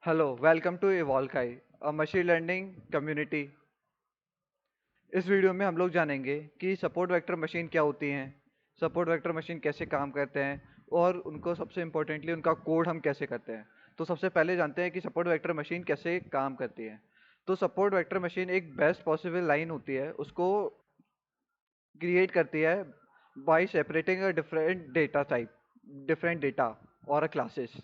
Hello, welcome to इवॉल्काई, a machine learning community. इस video में हम लोग जानेंगे कि सपोर्ट वेक्टर मशीन क्या होती हैं, सपोर्ट वेक्टर मशीन कैसे काम करते हैं और उनको सबसे इम्पोर्टेंटली उनका कोड हम कैसे करते हैं। तो सबसे पहले जानते हैं कि सपोर्ट वेक्टर मशीन कैसे काम करती है। तो सपोर्ट वेक्टर मशीन एक बेस्ट पॉसिबल लाइन होती है, उसको क्रिएट करती है bye separating a different data type, different data और अ क्लासेस।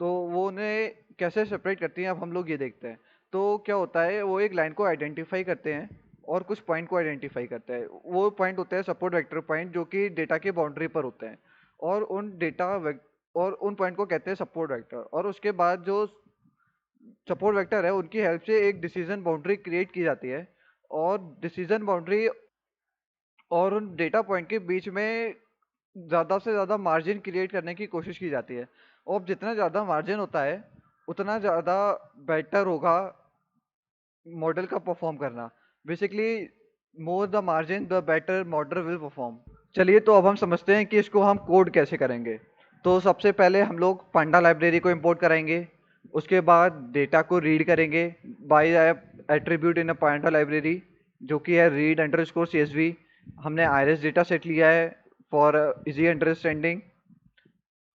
तो वो उन्हें कैसे सेपरेट करती हैं, अब हम लोग ये देखते हैं। तो क्या होता है, वो एक लाइन को आइडेंटिफाई करते हैं और कुछ पॉइंट को आइडेंटिफाई करते हैं। वो पॉइंट होते हैं सपोर्ट वेक्टर पॉइंट, जो कि डेटा की बाउंड्री पर होते हैं। और और उन पॉइंट को कहते हैं सपोर्ट वेक्टर। और उसके बाद जो सपोर्ट वेक्टर है, उनकी हेल्प से एक डिसीजन बाउंड्री क्रिएट की जाती है। और डिसीजन बाउंड्री और उन डेटा पॉइंट के बीच में ज़्यादा से ज़्यादा मार्जिन क्रिएट करने की कोशिश की जाती है। और जितना ज़्यादा मार्जिन होता है, उतना ज़्यादा बेटर होगा मॉडल का परफॉर्म करना। Basically, more the margin the better model will perform. चलिए, तो अब हम समझते हैं कि इसको हम कोड कैसे करेंगे। तो सबसे पहले हम लोग पांडा लाइब्रेरी को इंपोर्ट कराएंगे। उसके बाद डेटा को रीड करेंगे by attribute in a panda library, जो कि है रीड अंडरस्कोर CSV। हमने आईरिस डेटा सेट लिया है फॉर इजी अंडरस्टैंडिंग।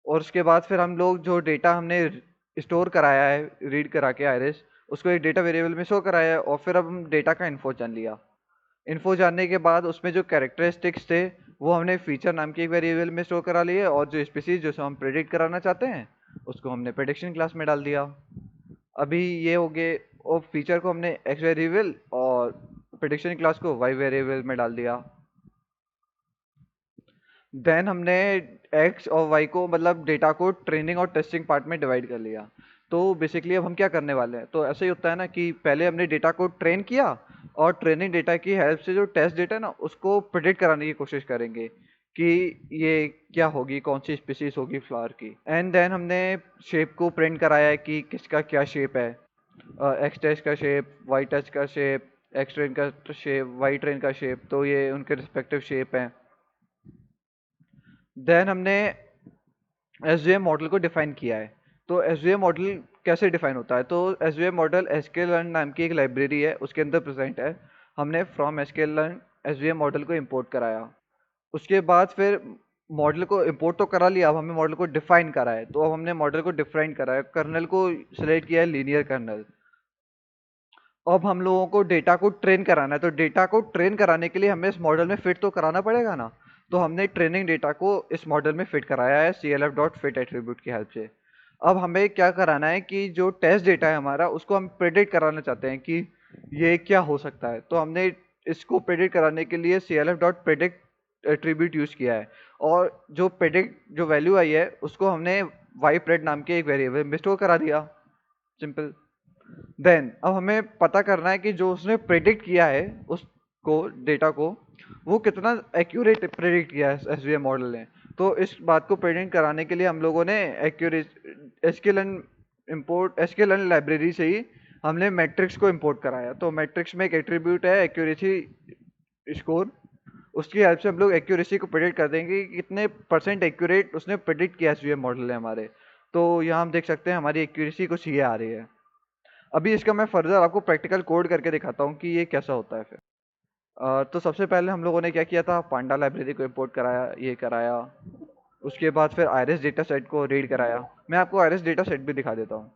और उसके बाद फिर हम लोग जो डेटा हमने स्टोर कराया है रीड करा के आइरिस, उसको एक डेटा वेरिएबल में स्टोर कराया है। और फिर अब हम डेटा का इन्फो जान लिया। इन्फो जानने के बाद उसमें जो कैरेक्टरिस्टिक्स थे, वो हमने फीचर नाम की एक वेरिएबल में स्टोर करा लिए। और जो स्पीसीज जो हम प्रेडिक्ट कराना चाहते हैं, उसको हमने प्रेडिक्शन क्लास में डाल दिया। अभी ये हो गए। और फीचर को हमने एक्स वेरिएबल और प्रेडिक्शन क्लास को वाई वेरिएबल में डाल दिया। देन हमने एक्स और वाई को, मतलब डेटा को, ट्रेनिंग और टेस्टिंग पार्ट में डिवाइड कर लिया। तो बेसिकली अब हम क्या करने वाले हैं, तो ऐसे ही होता है ना कि पहले हमने डेटा को ट्रेन किया और ट्रेनिंग डेटा की हेल्प से जो टेस्ट डेटा है ना, उसको प्रिडिक्ट कराने की कोशिश करेंगे कि ये क्या होगी, कौन सी स्पीसीज होगी फ्लावर की। एंड देन हमने शेप को प्रिंट कराया है कि किसका क्या शेप है। एक्स टेस्ट का शेप, वाई टेस्ट का शेप, एक्स ट्रेन का शेप, वाई ट्रेन का शेप, तो ये उनके रिस्पेक्टिव शेप हैं। देन हमने एसवीएम मॉडल को डिफाइन किया है। तो एसवीएम मॉडल कैसे डिफाइन होता है, तो एसवीएम मॉडल sklearn नाम की एक लाइब्रेरी है, उसके अंदर प्रेजेंट है। हमने फ्रॉम sklearn एसवीएम मॉडल को इंपोर्ट कराया। उसके बाद फिर मॉडल को इंपोर्ट तो करा लिया, अब हमें मॉडल को डिफाइन करा है। तो अब हमने मॉडल को डिफाइन करा है, कर्नल को सिलेक्ट किया है, लीनियर कर्नल। अब हम लोगों को डेटा को ट्रेन कराना है। तो डेटा को ट्रेन कराने के लिए हमें इस मॉडल में फिट तो कराना पड़ेगा ना। तो हमने ट्रेनिंग डेटा को इस मॉडल में फिट कराया है clf.fit एट्रीब्यूट की हेल्प से। अब हमें क्या कराना है कि जो टेस्ट डेटा है हमारा, उसको हम प्रेडिक्ट कराना चाहते हैं कि ये क्या हो सकता है। तो हमने इसको प्रेडिक्ट कराने के लिए clf.predict एट्रीब्यूट यूज किया है। और जो प्रेडिक्ट जो वैल्यू आई है, उसको हमने ypred नाम के एक वेरिएबल में स्टोर करा दिया। सिंपल। देन अब हमें पता करना है कि जो उसने प्रेडिक्ट किया है, उसको डेटा को, वो कितना एक्यूरेट प्रेडिक्ट किया है एसवीएम मॉडल ने। तो इस बात को प्रेडिक्ट कराने के लिए हम लोगों ने एक्यूरेट एसक्यूएल लाइब्रेरी से ही हमने मैट्रिक्स को इंपोर्ट कराया। तो मैट्रिक्स में एक एट्रीब्यूट है एक्यूरेसी स्कोर। उसकी हेल्प से हम लोग एक्यूरेसी को प्रेडिक्ट कर देंगे कि कितने परसेंट एक्यूरेट उसने प्रेडिक्ट किया एसवीएम मॉडल है हमारे। तो यहाँ हम देख सकते हैं हमारी एक्यूरेसी कुछ ये आ रही है। अभी इसका मैं फर्दर आपको प्रैक्टिकल कोड करके दिखाता हूँ कि ये कैसा होता है फिर। तो सबसे पहले हम लोगों ने क्या किया था, पांडा लाइब्रेरी को इंपोर्ट कराया, ये कराया। उसके बाद फिर आइरिस डेटा सेट को रीड कराया। मैं आपको आइरिस डेटा सेट भी दिखा देता हूँ।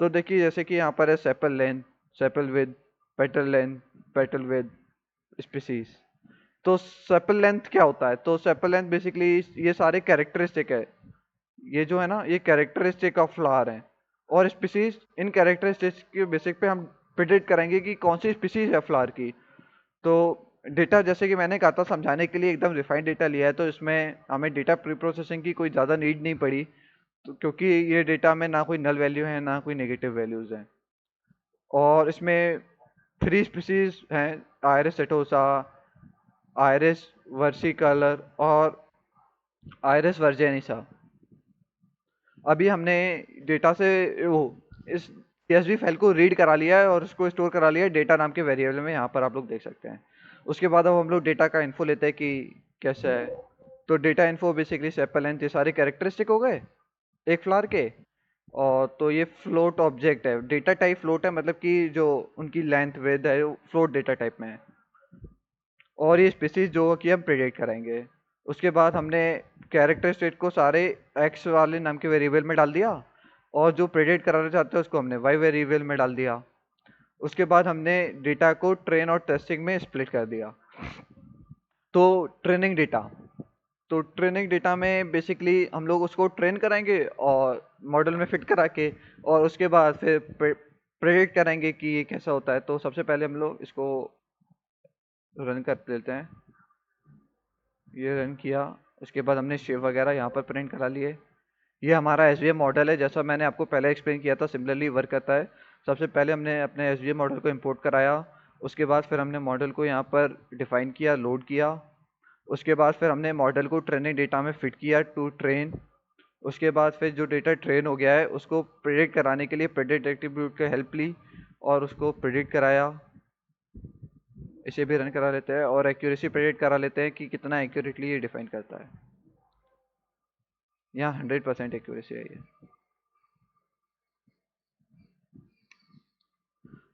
तो देखिए, जैसे कि यहाँ पर है sepal length, sepal with, petal length, petal with, species. तो सेपल लेंथ क्या होता है, तो सेपल लेंथ बेसिकली ये सारे कैरेक्टरिस्टिक है। ये जो है ना, ये कैरेक्टरिस्टिक ऑफ फ्लावर है। और स्पीसीज, इन कैरेक्टरिस्टिक्स के बेसिक पे हम प्रिडिक्ट करेंगे कि कौन सी स्पीसीज है फ्लावर की। तो डेटा, जैसे कि मैंने कहा था, समझाने के लिए एकदम रिफाइंड डेटा लिया है, तो इसमें हमें डेटा प्री प्रोसेसिंग की कोई ज़्यादा नीड नहीं पड़ी। तो क्योंकि ये डेटा में ना कोई नल वैल्यू है, ना कोई नेगेटिव वैल्यूज़ हैं। और इसमें 3 स्पीसीज हैं, आयरिस सेटोसा, आयरिस वर्सिकलर और आयरिस वर्जेनिसा। अभी हमने डेटा से वो इस CSV फाइल को रीड करा लिया है और उसको स्टोर करा लिया है डेटा नाम के वेरिएबल में, यहाँ पर आप लोग देख सकते हैं। उसके बाद अब हम लोग डेटा का इन्फो लेते हैं कि कैसा है। तो data info basically sepal length, ये सारे कैरेक्टरिस्टिक हो गए एक फ्लावर के। और तो ये फ्लोट ऑब्जेक्ट है, डेटा टाइप फ्लोट है, मतलब कि जो उनकी लेंथ विड्थ है वो फ्लोट डेटा टाइप में है। और ये स्पीसीज जो कि हम प्रेडिक्ट करेंगे। उसके बाद हमने कैरेक्टर स्टेट को सारे एक्स वाले नाम के वेरिएबल में डाल दिया, और जो प्रेडिक्ट कराना चाहते हैं उसको हमने वाई वेरिएबल में डाल दिया। उसके बाद हमने डेटा को ट्रेन और टेस्टिंग में स्प्लिट कर दिया। तो ट्रेनिंग डेटा, तो ट्रेनिंग डेटा में बेसिकली हम लोग उसको ट्रेन कराएंगे और मॉडल में फिट करा के, और उसके बाद फिर प्रेडिक्ट करेंगे कि ये कैसा होता है। तो सबसे पहले हम लोग इसको रन कर देते हैं। ये रन किया, उसके बाद हमने शेप वगैरह यहाँ पर प्रिंट करा लिए। ये हमारा एस मॉडल है, जैसा मैंने आपको पहले एक्सप्लेन किया था, सिमिलरली वर्क करता है। सबसे पहले हमने अपने एस मॉडल को इंपोर्ट कराया, उसके बाद फिर हमने मॉडल को यहाँ पर डिफाइन किया, लोड किया। उसके बाद फिर हमने मॉडल को ट्रेनिंग डेटा में फिट किया टू ट्रेन। उसके बाद फिर जो डेटा ट्रेन हो गया है उसको प्रेडिक्ट कराने के लिए प्रेडिक्ट एट्रीब्यूट की हेल्प ली और उसको प्रेडिक्ट कराया। इसे भी रन करा लेते हैं और एक्यूरेसी प्रेडिक्ट करा लेते हैं कि कितना एक्यूरेटली ये डिफाइन करता है। यहाँ 100% एक्यूरेसी है ये।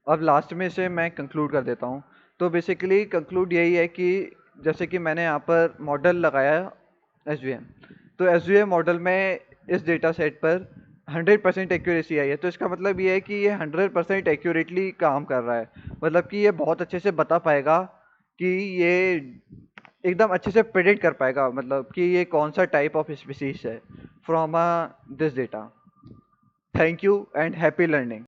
अब लास्ट में से मैं कंक्लूड कर देता हूँ। तो बेसिकली कंक्लूड यही है कि जैसे कि मैंने यहाँ पर मॉडल लगाया एस तो एस मॉडल में इस डेटा सेट पर 100% एक्यूरेसी आई है। तो इसका मतलब ये है कि ये 100% एक्यूरेटली काम कर रहा है, मतलब कि ये बहुत अच्छे से बता पाएगा कि ये एकदम अच्छे से प्रेडिक्ट कर पाएगा, मतलब कि ये कौन सा टाइप ऑफ स्पीसीज है from this data. Thank you and happy learning.